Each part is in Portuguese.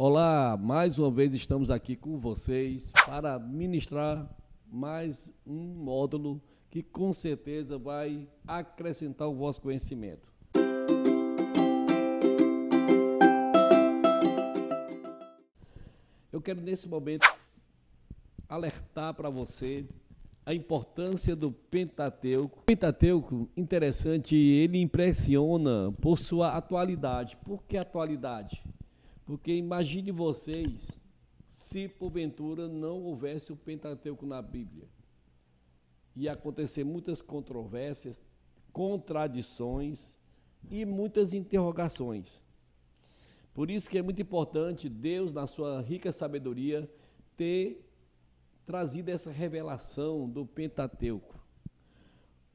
Olá, mais uma vez estamos aqui com vocês para ministrar mais um módulo que com certeza vai acrescentar o vosso conhecimento. Eu quero nesse momento alertar para você a importância do Pentateuco. O Pentateuco, interessante, ele impressiona por sua atualidade. Por que atualidade? Porque imagine vocês se porventura não houvesse o Pentateuco na Bíblia. Ia acontecer muitas controvérsias, contradições e muitas interrogações. Por isso que é muito importante Deus, na sua rica sabedoria, ter trazido essa revelação do Pentateuco.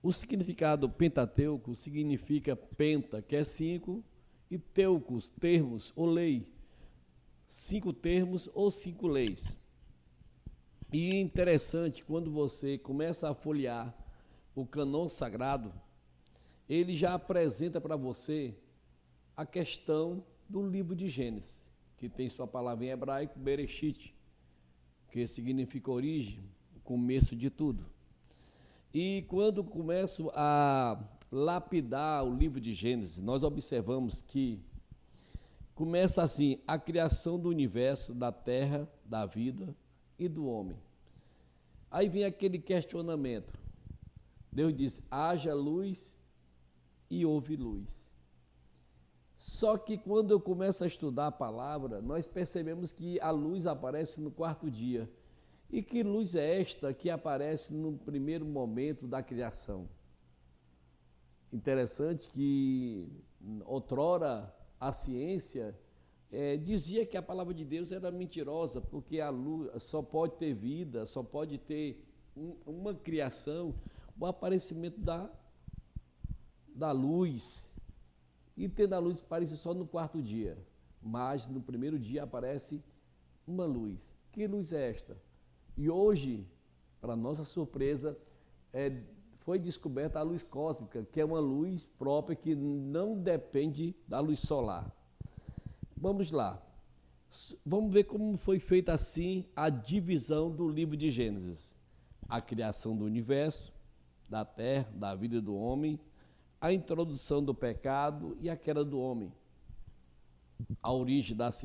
O significado do Pentateuco significa penta, que é 5, e teucos, termos ou lei. 5 termos ou 5 leis. E interessante, quando você começa a folhear o cânon sagrado, ele já apresenta para você a questão do livro de Gênesis, que tem sua palavra em hebraico, Bereshit, que significa origem, o começo de tudo. E quando começo a lapidar o livro de Gênesis, nós observamos que começa assim, a criação do universo, da terra, da vida e do homem. Aí vem aquele questionamento. Deus diz, haja luz e houve luz. Só que quando eu começo a estudar a palavra, nós percebemos que a luz aparece no 4º dia. E que luz é esta que aparece no primeiro momento da criação? Interessante que outrora a ciência dizia que a palavra de Deus era mentirosa, porque a luz só pode ter vida, só pode ter uma criação, o aparecimento da luz. E tendo a luz aparece só no 4º dia, mas no primeiro dia aparece uma luz. Que luz é esta? E hoje, para nossa surpresa, foi descoberta a luz cósmica, que é uma luz própria que não depende da luz solar. Vamos lá. Vamos ver como foi feita assim a divisão do livro de Gênesis. A criação do universo, da terra, da vida do homem, a introdução do pecado e a queda do homem, a origem das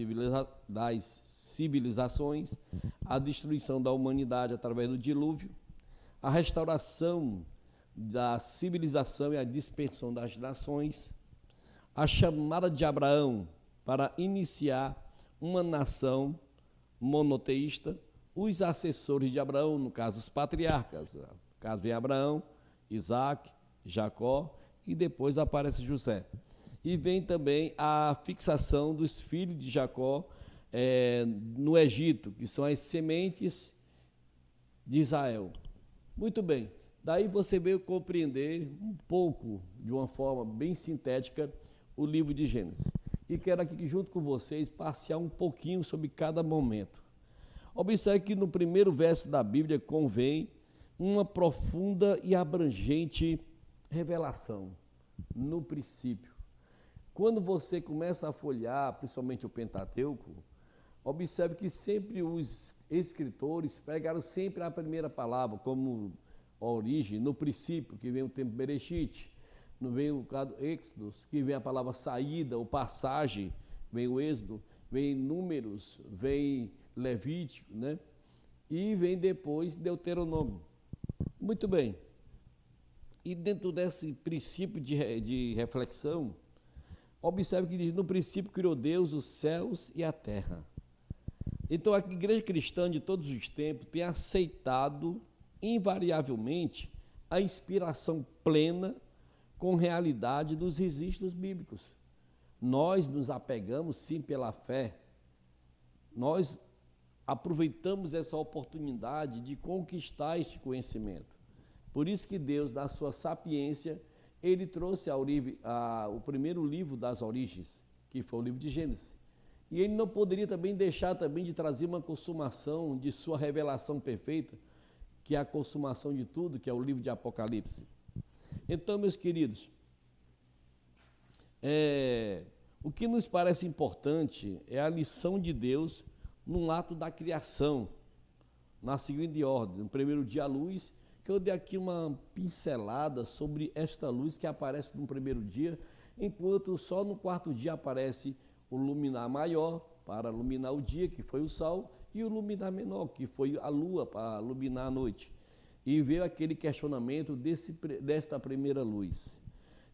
civilizações, a destruição da humanidade através do dilúvio, a restauração da civilização e a dispersão das nações, a chamada de Abraão para iniciar uma nação monoteísta, os assessores de Abraão, no caso os patriarcas, no caso vem Abraão, Isaac, Jacó, e depois aparece José. E vem também a fixação dos filhos de Jacó no Egito, que são as sementes de Israel. Muito bem, daí você veio compreender um pouco, de uma forma bem sintética, o livro de Gênesis. E quero aqui, junto com vocês, passear um pouquinho sobre cada momento. Observe que no primeiro verso da Bíblia convém uma profunda e abrangente revelação, no princípio. Quando você começa a folhear, principalmente o Pentateuco, observe que sempre os escritores pegaram sempre a primeira palavra, como a origem, no princípio, que vem o tempo Bereshit, não vem o caso Êxodo, que vem a palavra saída, ou passagem, vem o Êxodo, vem Números, vem Levítico, né? E vem depois Deuteronômio. Muito bem. E dentro desse princípio de reflexão, observe que diz, no princípio criou Deus os céus e a terra. Então a igreja cristã de todos os tempos tem aceitado invariavelmente a inspiração plena com realidade dos registros bíblicos. Nós nos apegamos sim pela fé, nós aproveitamos essa oportunidade de conquistar este conhecimento. Por isso que Deus, na sua sapiência, ele trouxe o primeiro livro das origens, que foi o livro de Gênesis. E ele não poderia também deixar também de trazer uma consumação de sua revelação perfeita, que é a consumação de tudo, que é o livro de Apocalipse. Então, meus queridos, O que nos parece importante é a lição de Deus no ato da criação, na seguinte ordem. No primeiro dia, a luz, que eu dei aqui uma pincelada sobre esta luz que aparece no primeiro dia, enquanto só no quarto dia aparece o luminar maior, para iluminar o dia, que foi o sol, e o luminar menor, que foi a lua, para iluminar a noite. E veio aquele questionamento desta primeira luz.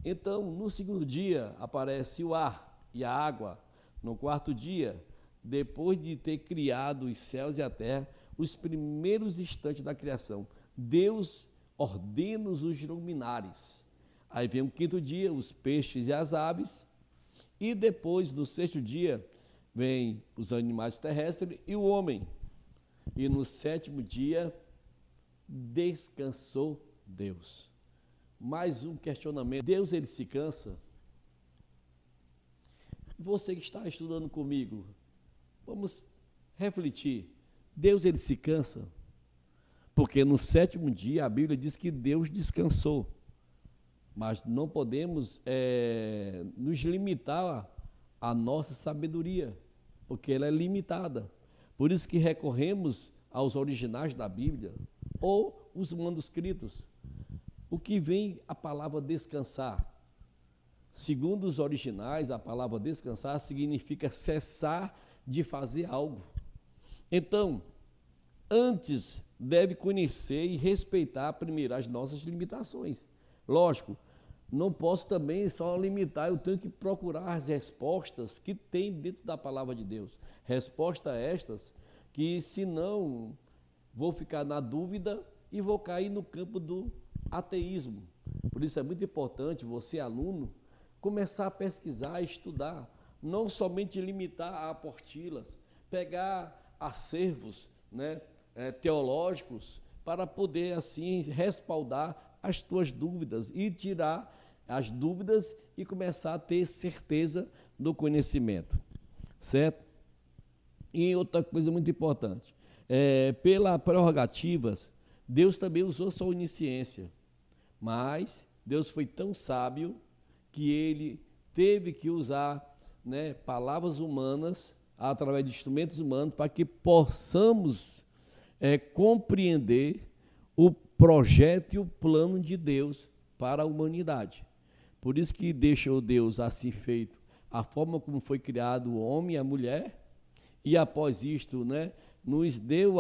Então, no segundo dia, aparece o ar e a água. No quarto dia, depois de ter criado os céus e a terra, os primeiros instantes da criação, Deus ordena os luminares. Aí vem o quinto dia, os peixes e as aves, e depois, no sexto dia, vem os animais terrestres e o homem. E no sétimo dia, descansou Deus. Mais um questionamento. Deus, ele se cansa? Você que está estudando comigo, vamos refletir. Deus, ele se cansa? Porque no sétimo dia a Bíblia diz que Deus descansou. Mas não podemos nos limitar à nossa sabedoria, porque ela é limitada. Por isso que recorremos aos originais da Bíblia ou os manuscritos. O que vem a palavra descansar? Segundo os originais, a palavra descansar significa cessar de fazer algo. Então, antes deve conhecer e respeitar primeiro as nossas limitações. Lógico, não posso também só limitar, eu tenho que procurar as respostas que tem dentro da palavra de Deus. Respostas estas que, senão, vou ficar na dúvida e vou cair no campo do ateísmo. Por isso é muito importante você, aluno, começar a pesquisar, estudar, não somente limitar a apostilas, pegar acervos, né, teológicos, para poder assim respaldar as tuas dúvidas e tirar as dúvidas e começar a ter certeza do conhecimento, certo? E outra coisa muito importante, pela prerrogativas, Deus também usou sua onisciência, mas Deus foi tão sábio que ele teve que usar, né, palavras humanas, através de instrumentos humanos, para que possamos compreender o projeto e o plano de Deus para a humanidade. Por isso que deixou Deus assim feito, a forma como foi criado o homem e a mulher, e após isto, né, nos deu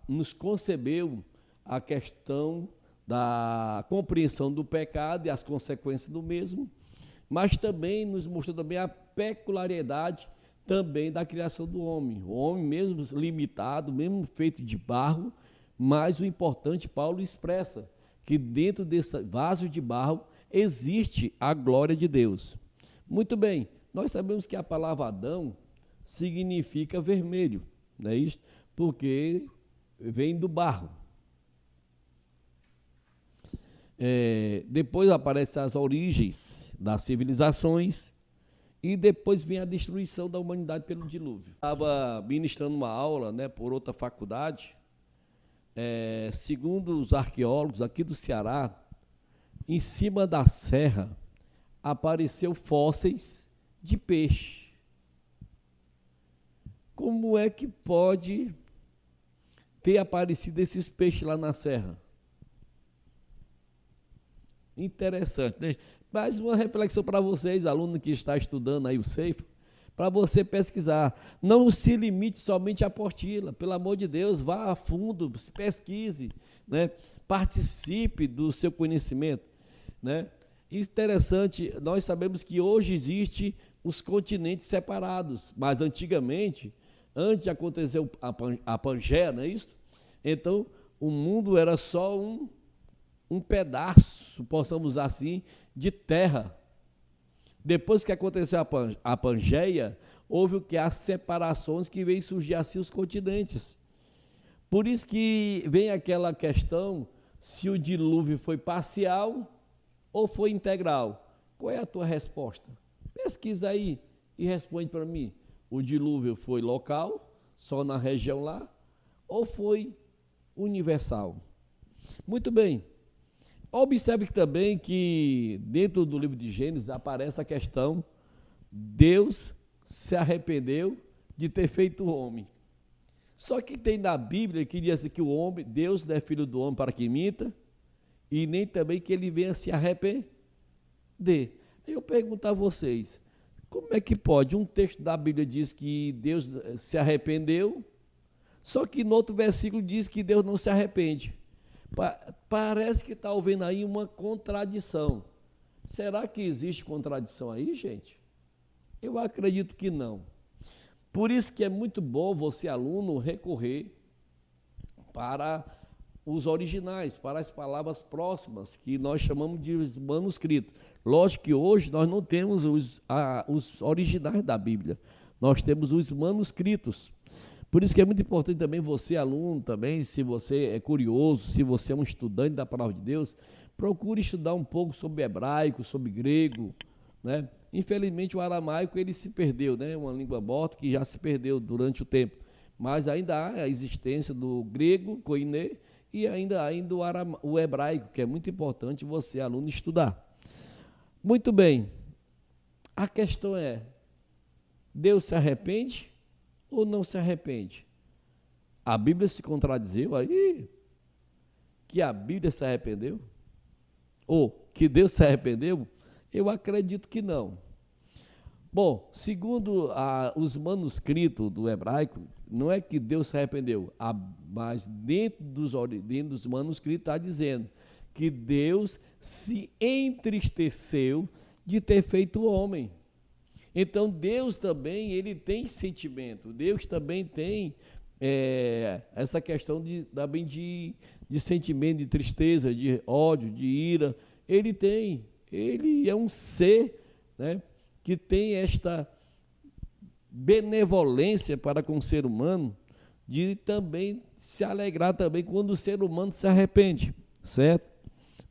nos concebeu a questão da compreensão do pecado e as consequências do mesmo, mas também nos mostrou também a peculiaridade também da criação do homem. O homem mesmo limitado, mesmo feito de barro, mas o importante, Paulo expressa, que dentro desse vaso de barro existe a glória de Deus. Muito bem, nós sabemos que a palavra Adão significa vermelho, não é isso? Porque vem do barro. Depois aparecem as origens das civilizações e depois vem a destruição da humanidade pelo dilúvio. Estava ministrando uma aula, né, por outra faculdade, segundo os arqueólogos aqui do Ceará, em cima da serra apareceu fósseis de peixe. Como é que pode ter aparecido esses peixes lá na serra? Interessante, né? Mais uma reflexão para vocês, aluno que está estudando aí o CEIFO, para você pesquisar. Não se limite somente à apostila, pelo amor de Deus, vá a fundo, pesquise, né? Participe do seu conhecimento, né? Interessante, nós sabemos que hoje existe os continentes separados, mas antigamente, antes de acontecer a Pangeia, não é isso? Então, o mundo era só um pedaço, possamos usar assim, de terra. Depois que aconteceu a Pangeia, houve o que? As separações que veio surgir assim os continentes. Por isso que vem aquela questão, se o dilúvio foi parcial ou foi integral. Qual é a tua resposta? Pesquisa aí e responde para mim. O dilúvio foi local, só na região lá, ou foi universal? Muito bem. Observe também que dentro do livro de Gênesis aparece a questão Deus se arrependeu de ter feito o homem. Só que tem na Bíblia que diz assim que o homem, Deus não é filho do homem para que minta, e nem também que ele venha se arrepender. Eu pergunto a vocês, como é que pode? Um texto da Bíblia diz que Deus se arrependeu, só que no outro versículo diz que Deus não se arrepende. Parece que está havendo aí uma contradição. Será que existe contradição aí, gente? Eu acredito que não. Por isso que é muito bom você, aluno, recorrer para os originais, para as palavras próximas, que nós chamamos de manuscritos. Lógico que hoje nós não temos os originais da Bíblia, nós temos os manuscritos. Por isso que é muito importante também você, aluno, também, se você é curioso, se você é um estudante da Palavra de Deus, procure estudar um pouco sobre hebraico, sobre grego, né? Infelizmente o aramaico ele se perdeu, né? Uma língua morta que já se perdeu durante o tempo, mas ainda há a existência do grego, koiné, e ainda o hebraico, que é muito importante você, aluno, estudar. Muito bem, a questão é, Deus se arrepende ou não se arrepende? A Bíblia se contradizeu aí? Que a Bíblia se arrependeu? Ou que Deus se arrependeu? Eu acredito que não. Bom, segundo os manuscritos do hebraico, não é que Deus se arrependeu, mas dentro dos manuscritos está dizendo que Deus se entristeceu de ter feito o homem. Então Deus também, ele tem sentimento, Deus também tem essa questão também de sentimento, de tristeza, de ódio, de ira, ele tem. Ele é um ser, né, que tem esta benevolência para com o ser humano, de também se alegrar também quando o ser humano se arrepende, certo?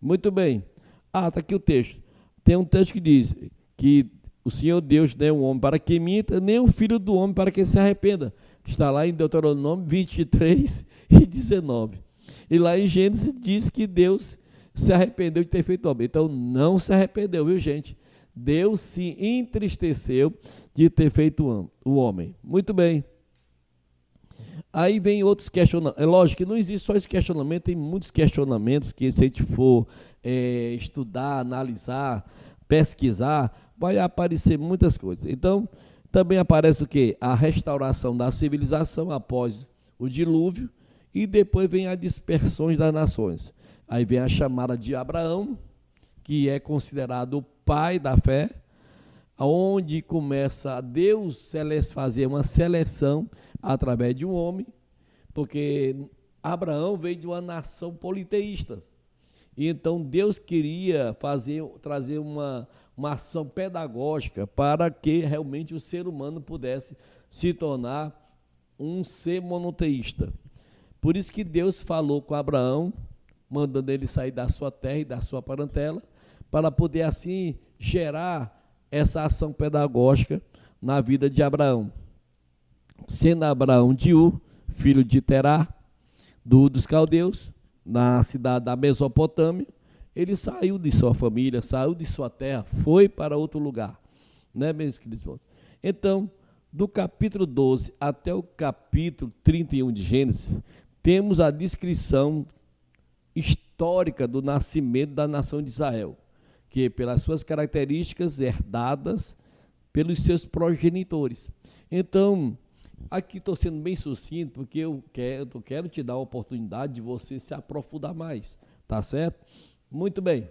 Muito bem. Está aqui o texto. Tem um texto que diz que o Senhor Deus não é um homem para que minta, nem o filho do homem para que se arrependa. Está lá em Deuteronômio 23 e 19. E lá em Gênesis diz que Deus se arrependeu de ter feito o homem. Então, não se arrependeu, viu, gente? Deus se entristeceu de ter feito o homem. Muito bem. Aí vem outros questionamentos. É lógico que não existe só esse questionamento, tem muitos questionamentos que, se a gente for estudar, analisar, pesquisar, vai aparecer muitas coisas. Então, também aparece o quê? A restauração da civilização após o dilúvio, e depois vem as dispersões das nações. Aí vem a chamada de Abraão, que é considerado o pai da fé, onde começa Deus fazer uma seleção através de um homem, porque Abraão veio de uma nação politeísta. E então Deus queria trazer uma ação pedagógica para que realmente o ser humano pudesse se tornar um ser monoteísta. Por isso que Deus falou com Abraão, mandando ele sair da sua terra e da sua parentela, para poder assim gerar essa ação pedagógica na vida de Abraão. Sendo Abraão de Ur, filho de Terá, dos caldeus, na cidade da Mesopotâmia, ele saiu de sua família, saiu de sua terra, foi para outro lugar, né, meus queridos irmãos? Então, do capítulo 12 até o capítulo 31 de Gênesis, temos a descrição histórica do nascimento da nação de Israel, que pelas suas características herdadas pelos seus progenitores. Então, aqui estou sendo bem sucinto, porque eu quero te dar a oportunidade de você se aprofundar mais, tá certo? Muito bem.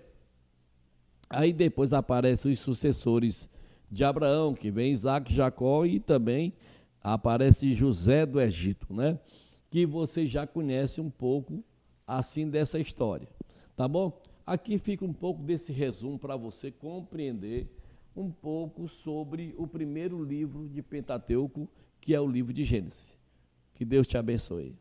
Aí depois aparecem os sucessores de Abraão, que vem Isaac, Jacó, e também aparece José do Egito, né? Que você já conhece um pouco assim dessa história, tá bom? Aqui fica um pouco desse resumo para você compreender um pouco sobre o primeiro livro de Pentateuco, que é o livro de Gênesis. Que Deus te abençoe.